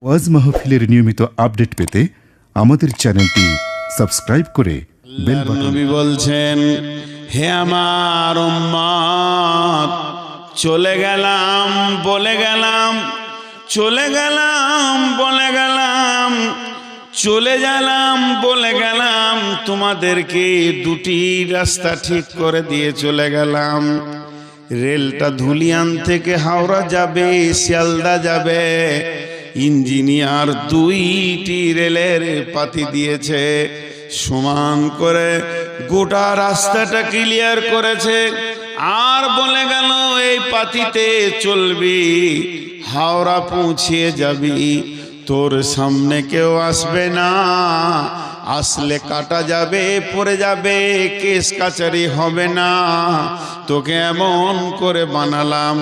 ওয়াজ মাহফিলের নিয়মিত আপডেট পেতে আমাদের চ্যানেলটি সাবস্ক্রাইব করে বেল বাটন। নবী বলছেন, হে আমার উম্মত, চলে গেলাম বলে গেলাম, চলে গেলাম বলে গেলাম, চলে গেলাম বলে গেলাম, তোমাদেরকে দুটি রাস্তা ঠিক করে দিয়ে চলে গেলাম। রেলটা ধুলিয়ান থেকে হাওড়া যাবে, শিয়ালদা যাবে। ইঞ্জিনিয়ার দুইটি রেলের পাতি দিয়েছে, সমান করে গোটা রাস্তাটা ক্লিয়ার করেছে। আর বলে গেল, এই পাতিতে চলবি, হাওড়া পৌঁছিয়ে যাবি, তোর সামনে কেউ আসবে না, আসলে কাটা যাবে, পড়ে যাবে, কেস কাচারি হবে না। তোকে এমন করে বানালাম,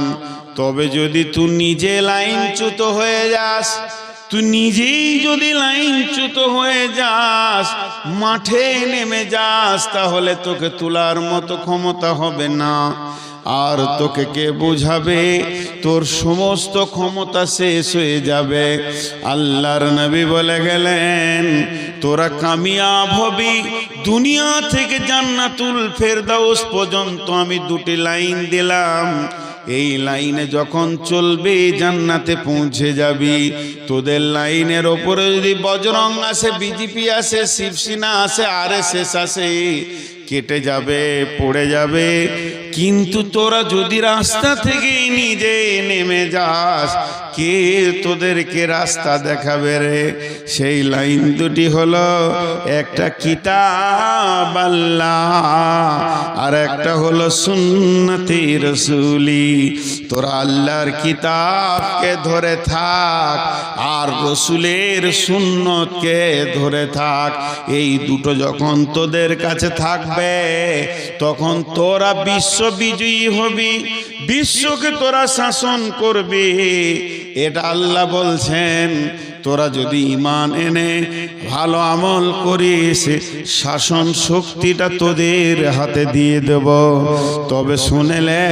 তবে যদি তুই নিজে লাইনচ্যুত হয়ে যাস, তুই নিজেই যদি লাইনচ্যুত হয়ে যাস, মাঠে নেমে যাস, তাহলে তোকে তোলার মতো ক্ষমতা হবে না। আর তোকে কে বোঝাবে? তোর সমস্ত ক্ষমতা শেষ হয়ে যাবে। আল্লাহর নবী বলে গেলেন, তোরা কামিয়াব হবি। দুনিয়া থেকে জান্নাতুল ফেরদাউস পর্যন্ত আমি দুটি লাইন দিলাম, এই লাইনে যখন চলবে জান্নাতে পৌঁছে যাবি। তোদের লাইনের ওপরে যদি বজরং আসে, বিজেপি আসে, শিবসেনা আসে, আরএসএস আসে, কেটে যাবে, পড়ে যাবে। কিন্তু তোরা যদি রাস্তা থেকে নিজে নেমে যাস, কে তোদেরকে রাস্তা দেখাবে রে? সেই লাইন দুটি হলো, একটা কিতাব আল্লাহ, আর একটা হলো সুন্নতি রসুলি। তোরা আল্লাহর কিতাবকে ধরে থাক, আর রসুলের সুন্নতকে ধরে থাক। এই দুটো যখন তোদের কাছে থাকবে, তখন তোরা বিশ্ব বিজয়ী হবি, বিশ্বকে তোরা শাসন করবি। এটা আল্লাহ বলছেন। তোরা যদি ঈমান এনে ভালো আমল করিস, শাসন শক্তিটা তোদের হাতে দিয়ে দেব। তবে শুনেলে,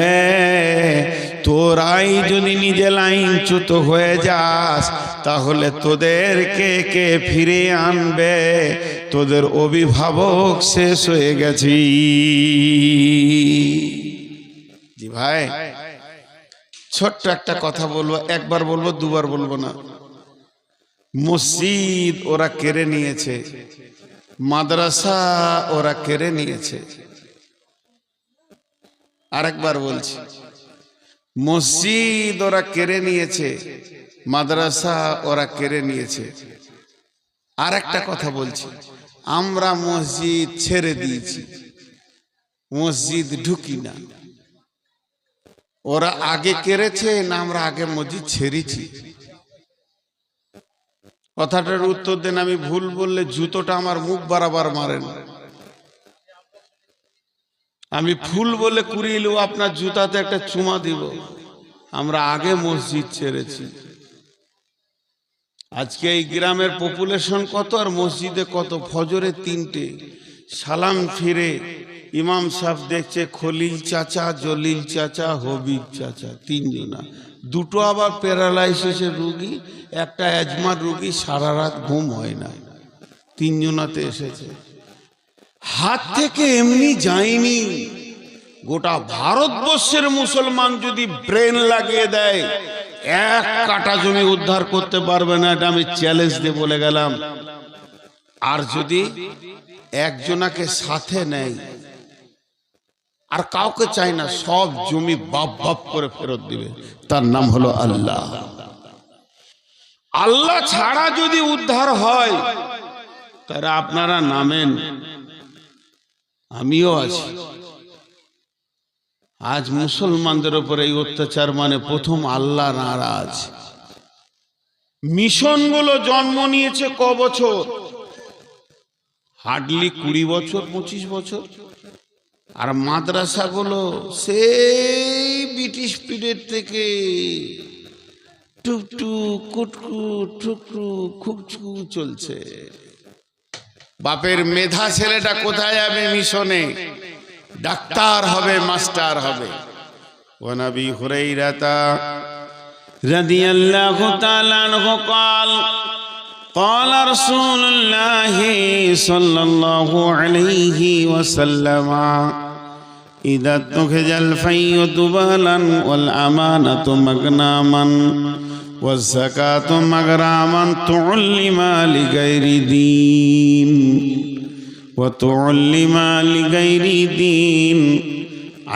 তোরাই যদি নিজে লাইনচ্যুত হয়ে যাস, তাহলে তোদেরকে কে ফিরে আনবে? তোদের অভিভাবক শেষ হয়ে গেছি। জি ভাই, ছোট্ট একটা কথা বলবো, একবার বলবো, দুবার বলবো না। মসজিদ ওরা কেড়ে নিয়েছে, মাদ্রাসা ওরা কেড়ে নিয়েছে। আরেকবার বলছি, মসজিদ ওরা কেড়ে নিয়েছে, মাদ্রাসা ওরা কেড়ে নিয়েছে। আর একটা কথা বলছি, আমরা মসজিদ ছেড়ে দিয়েছি, মসজিদ ঢুকি না। ওরা আগে কেড়েছে না আমরা আগে মসজিদ ছেড়েছি? কথাটার উত্তর দেন। আমি ভুল বললে জুতোটা আমার মুখ বরাবর মারেন। আমি ফুল বলে কুড়িলেও আপনার জুতাতে একটা চুমা দিব। আমরা আগে মসজিদ ছেড়েছি। আজকে এই গ্রামের পপুলেশন কত, আর মসজিদে কত? ফজরে 3টে সালাম ফিরে ইমাম সাহেব দেখছে খলিল চাচা, জলিল চাচা, হবিব চাচা, 3 জনা। দুটো আবার প্যারালাইসিসের রুগী, একটা অ্যাজমার রুগী, সারা রাত ঘুম হয় না। 3 জনাতে এসেছে। হাত থেকে এমনি যায়নি। গোটা ভারতবর্ষের মুসলমান যদি ব্রেন লাগিয়ে দেয়, 1 কাটা জমি উদ্ধার করতে পারবে না। এটা আমি চ্যালেঞ্জ দিয়ে বলে গেলাম। আর যদি একজনাকে সাথে নেয়, আর কাউকে চাই না, সব জমি বাপ বাপ করে ফেরত দিবে, তার নাম হলো আল্লাহ। আল্লাহ ছাড়া যদি উদ্ধার হয়, তারা আপনারা নামেন, আমিও আছি। আজ মুসলমানদের উপরে এই অত্যাচার, মানে প্রথম আল্লাহ নারাজ। মিশনগুলো জন্ম নিয়েছে ক বছর? হার্ডলি 20 বছর, 25 বছর। আর মাদ্রাসাগুলো সেই ব্রিটিশ পিরিয়ড থেকে টুকটুক কুটকুট ঠুকটুক খুকছু চলছে। বাপের মেধা ছেলেটা কোথায় যাবে মিশনে? ডাক্তার হবে, মাস্টার হবে। ওয়া নবী হুরায়রা রাদিয়াল্লাহু তাআলা আনহু قال قال رسول الله صلى الله عليه وسلم إذا اتخذ الفي دبالا والأمانة مغناما والزكاة مغراما تعلم لغير دين وتعلم لغير دين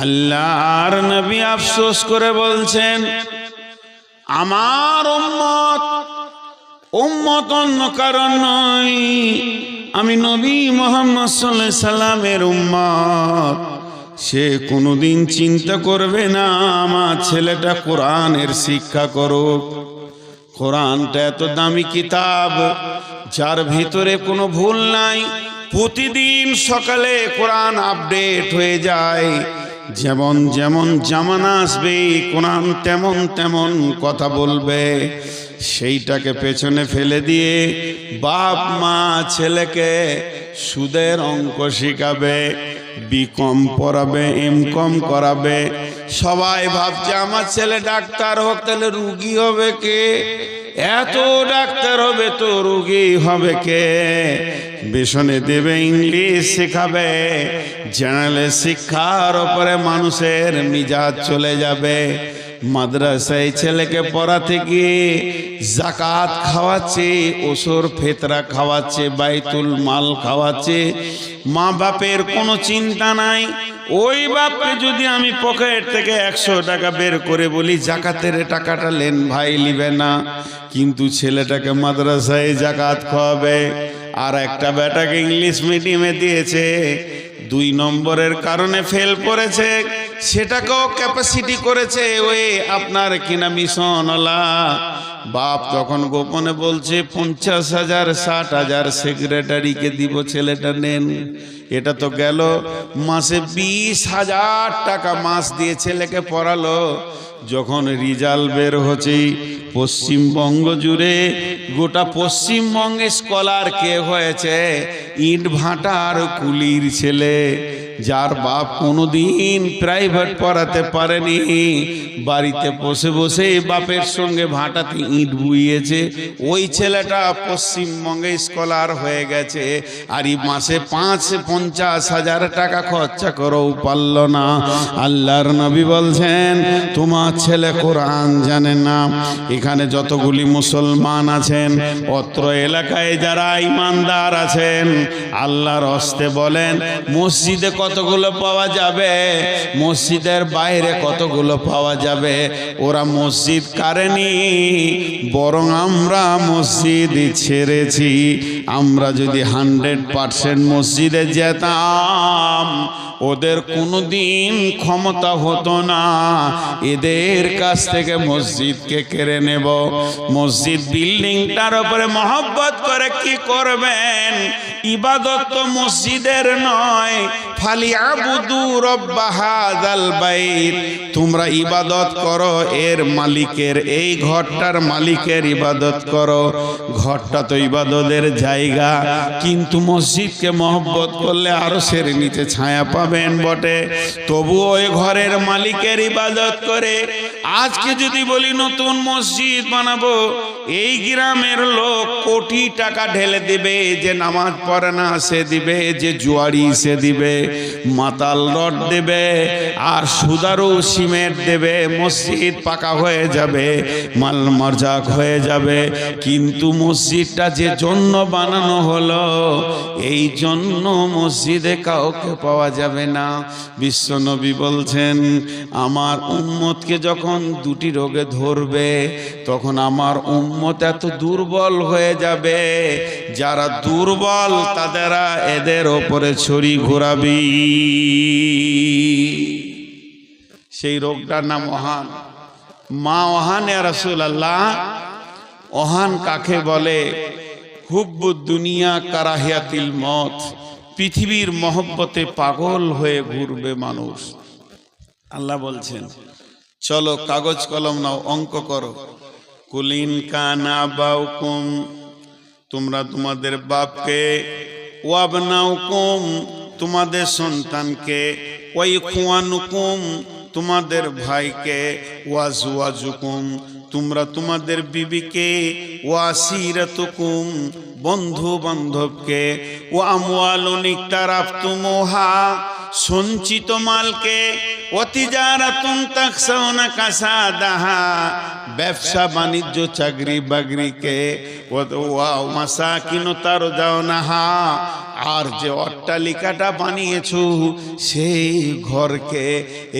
আল্লাহর নবী আফসোস করে বলছেন, আমার উম্মত অন্য কারণ নয়, আমি নবী মুহাম্মদ সাল্লাল্লাহু আলাইহি সাল্লামের উম্মত। সে কোনোদিন চিন্তা করবে না আমার ছেলেটা কোরআনের শিক্ষা করুক। কোরআনটা এত দামি কিতাব, যার ভিতরে কোনো ভুল নাই। প্রতিদিন সকালে কোরআন আপডেট হয়ে যায়। যেমন যেমন জামানা আসবে কোরআন তেমন তেমন কথা বলবে। সেইটাকে পেছনে ফেলে দিয়ে বাপ মা ছেলেকে সুদের অঙ্ক শিখাবে, বিকম পড়াবে, এমকম করাবে। সবাই ভাবছে আমার ছেলে ডাক্তার হোক, তাহলে রুগী হবে কে? এত ডাক্তার হবে তো রুগী হবে কে? বেসনে দেবে ইংলিশ শেখাবে, জেনারেল শিক্ষার ওপরে মানুষের মিজাজ চলে যাবে। মাদ্রাসায় ছেলেকে পড়াতে গিয়ে জাকাত খাওয়াচ্ছে, ওসর ফেতরা খাওয়াচ্ছে, বাইতুল মাল খাওয়াচ্ছে। মা বাপের কোনো চিন্তা নাই। ওই বাপকে যদি আমি পকেট থেকে 100 টাকা বের করে বলি জাকাতের টাকাটা লেন ভাই, লিবে না। কিন্তু ছেলেটাকে মাদ্রাসায় জাকাত খাওয়াবে। আর একটা বেটাকে ইংলিশ মিডিয়ামে দিয়েছে, 2 নম্বরের কারণে ফেল করেছে, সেটাকেও ক্যাপাসিটি করেছে ওই আপনার কিনা মিশনওয়ালা। বাপ তখন গোপনে বলছে 50,000 60,000 সেক্রেটারিকে দিব, ছেলেটা নেন। এটা তো গেল মাসে 20,000 টাকা মাস দিয়ে ছেলেকে পড়ালো। যখন রিজাল্ট বের হচ্ছে পশ্চিমবঙ্গ জুড়ে, গোটা পশ্চিমবঙ্গে স্কলার কে হয়েছে? ইট ভাটার কুলির ছেলে, যার বাপ কোনোদিন প্রাইভেট পড়াতে পারেনি, বাড়িতে বসে বসে বাপের সঙ্গে ভাটাতে ইট বুইয়েছে। ওই ছেলেটা পশ্চিমবঙ্গে স্কলার হয়ে গেছে। আর এই মাসে 50,000 টাকা খরচা করেও পারল না। আল্লাহর নবী বলছেন, তোমার ছেলে কোরআন জানে না। এখানে যতগুলি মুসলমান আছেন, অত্র এলাকায় যারা ইমানদার আছেন, আল্লাহর হস্তে বলেন, মসজিদে কতগুলো পাওয়া যাবে, মসজিদের বাইরে কতগুলো পাওয়া যাবে। ওরা মসজিদ কারেনি, বরং আমরা মসজিদ ছেড়েছি। আমরা যদি 100% মসজিদে যেতাম, ওদের কোনোদিন ক্ষমতা হতো না এদের কাছ থেকে মসজিদকে কেড়ে নেব। মসজিদ বিল্ডিংটার উপরে মহব্বত করে কি করবেন? ইবাদত তো মসজিদের নয়। ফালিয়াবুদু রব্ব হাযাল বাইত, তোমরা ইবাদত করো এর মালিকের, এই ঘরটার মালিকের ইবাদত করো। ঘরটা তো ইবাদতের জায়গা, কিন্তু মসজিদকে মহব্বত করলে আরশের নিচে ছায়া পাবেন বটে। তবু ওই ঘরের মালিকের ইবাদত করে। আজকে যদি বলি নতুন মসজিদ বানাবো, এই গ্রামের লোক কোটি টাকা ঢেলে দিবে। যে নামাজ পড়ে না সে দিবে, যে জুয়ারি সে দিবে, মাতাল রড দেবে, আর সুদারু সিমেন্ট দেবে। মসজিদ পাকা হয়ে যাবে, মাল মরজাক হয়ে যাবে। কিন্তু মসজিদটা যে জন্য বানানো হলো, এই জন্য মসজিদে কাউকে পাওয়া যাবে না। বিশ্বনবী বলছেন, আমার উম্মতকে যখন 2টি রোগে ধরবে, তখন আমার উম্মত এত দুর্বল হয়ে যাবে, যারা দুর্বল তাদেরা এদের ওপরে ছড়ি ঘোরাবি। সেই রোগটার নাম ওহান। মা ওহান ইয়া রাসূলুল্লাহ। ওহান কাকে বলে? হুব্বুদ দুনিয়া কারাহিয়াতিল মত, পৃথিবীর মহব্বতে পাগল হয়ে ঘুরবে মানুষ। আল্লাহ বলছেন, চলো কাগজ কলম নাও, অঙ্ক করো। কুলিন কানা বাউকুম, তোমরা তোমাদের বাপকে, ওয়াবনাউকুম, তোমাদের সন্তানকে, ওয়াইখওয়ানুকুম, তোমাদের ভাইকে, ওয়াজওয়াজুকুম, তোমরা তোমাদের বিবিকে, ওয়াসিরাতুকুম বন্ধু বান্ধবকে, ও আমওয়ালুন ইকতারাফতুমুহা সঞ্চিত মালকে, ও তিজারাতুন তাখসাউনা কাসাদাহা ব্যবসা বাণিজ্য চাকরি বাকরিকে, ওয়া মাসাকিন তারজাউনাহা আর যে অট্টালিকাটা বানিয়েছো সেই ঘরকে।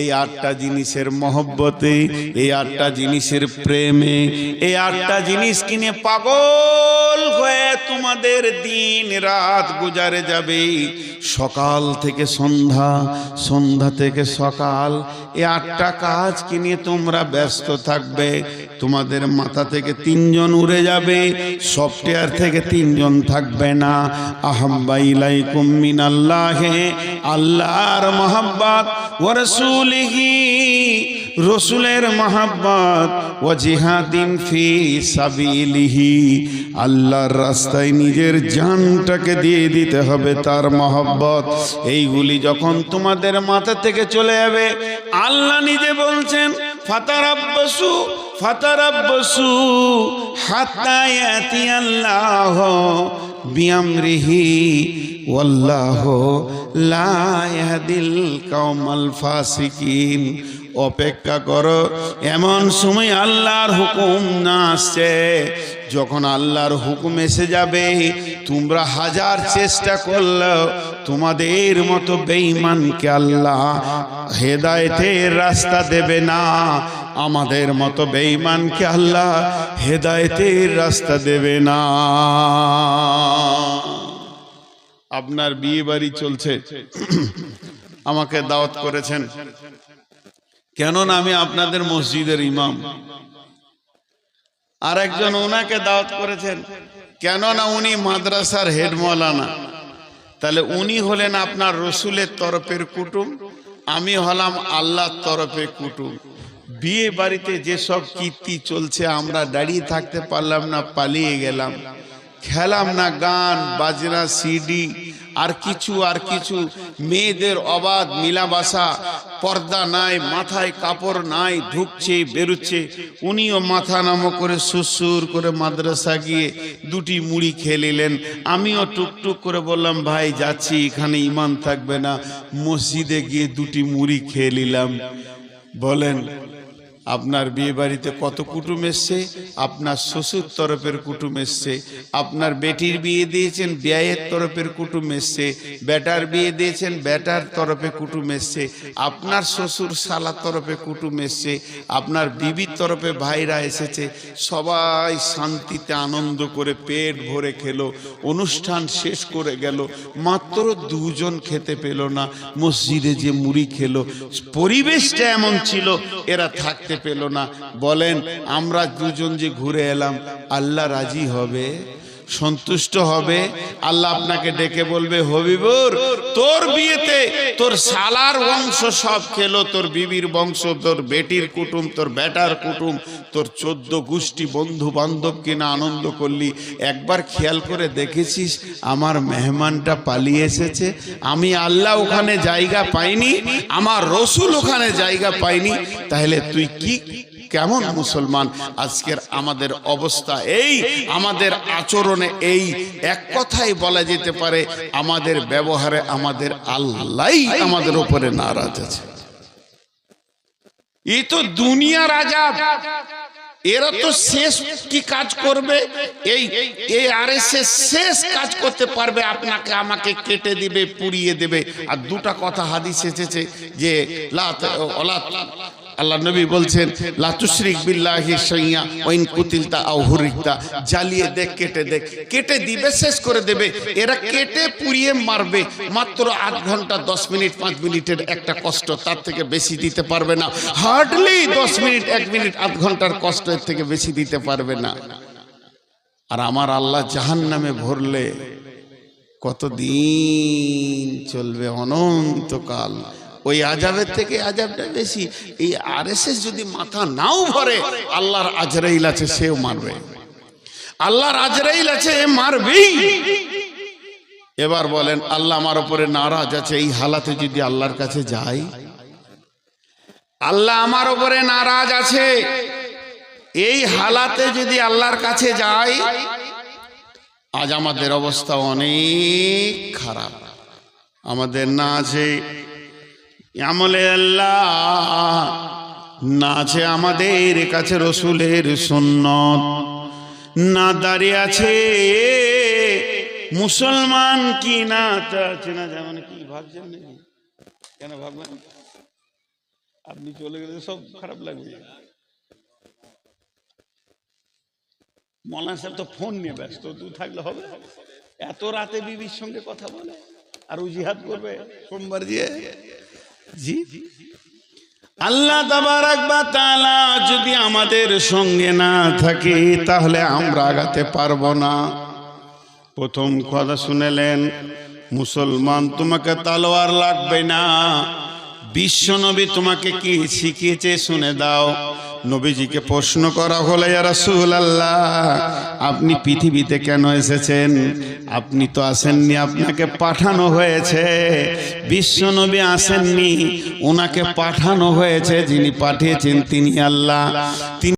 এই 8টা জিনিসের মহব্বতে, এই 8টা জিনিসের প্রেমে, এই 8টা জিনিস কিনে পাগল হয়ে তোমাদের দিন রাত গুজারে যাবে। সকাল থেকে সন্ধ্যা, সন্ধ্যা থেকে সকাল, এই 8টা কাজ কিনে তোমরা ব্যস্ত থাকবে। তোমাদের মাথা থেকে 3 জন উড়ে যাবে, সফটওয়্যার থেকে 3 জন থাকবে না। আহাব্বা ইলাইকুম মিনাল্লাহি, আল্লাহর মহব্বত, ওয়া রাসূলিহি রসুলের মহব্বত, ওয়া জিহাদিন ফি সাবিলিহি আল্লাহর রাস্তায় নিজের জানটাকে দিয়ে দিতে হবে তার মহব্বত। এইগুলি যখন তোমাদের মাথা থেকে চলে যাবে, আল্লাহ নিজে বলছেন ফাতারাব্বাসু ফাতারাব্বাসু হাত্তা ইয়াতিয়াল্লাহ বিআমরিহি ওয়াল্লাহু লা ইয়াহদিল কওমাল ফাসিকিন। অপেক্ষা করো, এমন সময় আল্লাহর হুকুম না আসছে। যখন আল্লাহর হুকুম এসে যাবে, তোমরা হাজার চেষ্টা করলেও তোমাদের মতো বেঈমানকে আল্লাহ হেদায়েতের রাস্তা দেবে না। আমাদের মতো বেঈমানকে আল্লাহ হেদায়েতের রাস্তা দেবে না। আপনার বিয়ে বাড়ি চলছে, আমাকে দাওয়াত করেছেন, কেননা আমি আপনাদের মসজিদের ইমাম। আর একজন ওনাকে দাওয়াত করেছেন, কেননা উনি মাদ্রাসার হেড মাওলানা। তাহলে উনি হলেন আপনার রসুলের তরফের কুটুম, আমি হলাম আল্লাহর তরফের কুটুম। বিয়ে বাড়িতে যেসব কীর্তি চলছে, আমরা দাঁড়িয়ে থাকতে পারলাম না, পালিয়ে গেলাম, খেলাম না গান বাজনা সিডি আর কিছু মেয়েদের অবাধ মিলাবাসা, পর্দা নাই, মাথায় কাপড় নাই, ঢুকছে বেরুচ্ছে। উনিও মাথা নামো করে সুসুর করে মাদ্রাসা গিয়ে 2টি মুড়ি খেয়ে নিলেন। আমিও টুকটুক করে বললাম ভাই যাচ্ছি, এখানে ইমান থাকবে না, মসজিদে গিয়ে 2টি মুড়ি খেয়ে নিলাম। বলেন আপনার বিয়ে বাড়িতে কত কুটুম এসছে? আপনার শ্বশুর তরফের কুটুম এসছে, আপনার বেটির বিয়ে দিয়েছেন বিয়ের তরফের কুটুম এসছে, বেটার বিয়ে দিয়েছেন বেটার তরফে কুটুম এসছে, আপনার শ্বশুর শালার তরফে কুটুম এসছে, আপনার বিবির তরফে ভাইরা এসেছে। সবাই শান্তিতে আনন্দ করে পেট ভরে খেলো, অনুষ্ঠান শেষ করে গেল। মাত্র 2 জন খেতে পেল না, মসজিদে যে মুড়ি খেলো। পরিবেশটা এমন ছিল, এরা থাকতে পেল না। বলেন আমরা 2 জন যে ঘুরে এলাম, আল্লাহ রাজি হবে, সন্তুষ্ট হবে? আল্লাহ আপনাকে ডেকে বলবে হবিবুর তোর বিয়েতে তোর শালার বংশ সব খেলো, তোর বিবির বংশ, তোর বেটির কুটুম, তোর বেটার কুটুম, তোর 14 গোষ্ঠী বন্ধু বান্ধব কিনা আনন্দ করলি। একবার খেয়াল করে দেখেছিস আমার মেহমানটা পালিয়ে এসেছে? আমি আল্লাহ ওখানে জায়গা পাইনি, আমার রসুল ওখানে জায়গা পাইনি। তাহলে তুই কি কেমন মুসলমান? আজকের আমাদের অবস্থা এই, আমাদের আচরণে এই, এক কথাই বলা যেতে পারে আমাদের ব্যবহারে আমাদের আল্লাহই আমাদের উপরে নারাজ আছে। এই তো দুনিয়ার আযাব। এরা তো শেষ কি কাজ করবে? এই আরএসএস শেষ কাজ করতে পারবে, আপনাকে আমাকে কেটে দিবে, পুড়িয়ে দেবে। আর 2টা কথা হাদিস এসেছে যে আল্লাহ নবী বলছেন লা তুশরিক বিল্লাহি শাইয়া ওয়া ইন কুতিলতা আও হুরিকতা, জ্বালিয়ে দেখ, কেটে দেখ, কেটে দিবে, শেষ করে দেবে। এরা কেটে পুড়িয়ে মারবে, মাত্র 8 ঘন্টা 10 মিনিট 5 মিনিটের একটা কষ্ট, তার থেকে বেশি দিতে পারবে না। হার্ডলি 10 মিনিট 1 মিনিট 8 ঘন্টার কষ্ট, এর থেকে বেশি দিতে পারবে না। আর আমার আল্লাহ জাহান্নামে ভরলে কতদিন চলবে? অনন্তকাল। ওই আযাবের থেকে আযাবটা বেশি। এই আরএসএস যদি মাথা নাও ভরে, আল্লাহর আজরাইল আছে, সেও মারবে। আল্লাহর আজরাইল আছে, মারবেই। এবার বলেন আল্লাহ আমার উপরে নারাজ আছে, এই হালাতে যদি আল্লাহর কাছে যাই, আল্লাহ আমার উপরে নারাজ আছে, এই হালাতে যদি আল্লাহর কাছে যাই, আজ আমাদের অবস্থা অনেক খারাপ। আমাদের না আছে আমলে আল্লাহ, না আছে আমাদের কাছে রসুলের সুন্নত, না দাঁড়িয়ে আছে মুসলমান কি না তা চেনা যায়। মানে কি ভাবছেন নাকি? কেন ভাববেন? আপনি চলে গেলে সব খারাপ লাগবে। মৌলানা সাহেব তো ফোন নিয়ে ব্যস্ত, তুই থাকলে হবে? এত রাতে বিবির সঙ্গে কথা বলে আর ও জিহাদ করবে সোমবার দিয়ে। জি, আল্লাহ তাবারাক ওয়া তাআলা যদি আমাদের সঙ্গে না থাকে তাহলে আমরা আগাতে পারবো না। প্রথম কথা শুনেলেন, মুসলমান তোমাকে তলোয়ার লাগবে না। বিশ্বনবী তোমাকে কি শিখিয়েছে শুনে দাও। নবীজিকে প্রশ্ন করা হলো, ইয়া রাসূলুল্লাহ, আপনি পৃথিবীতে কেন এসেছেন? আপনি তো আসেননি, আপনাকে পাঠানো হয়েছে। বিশ্বনবী আসেননি, ওনাকে পাঠানো হয়েছে। যিনি পাঠিয়েছেন তিনি আল্লাহ।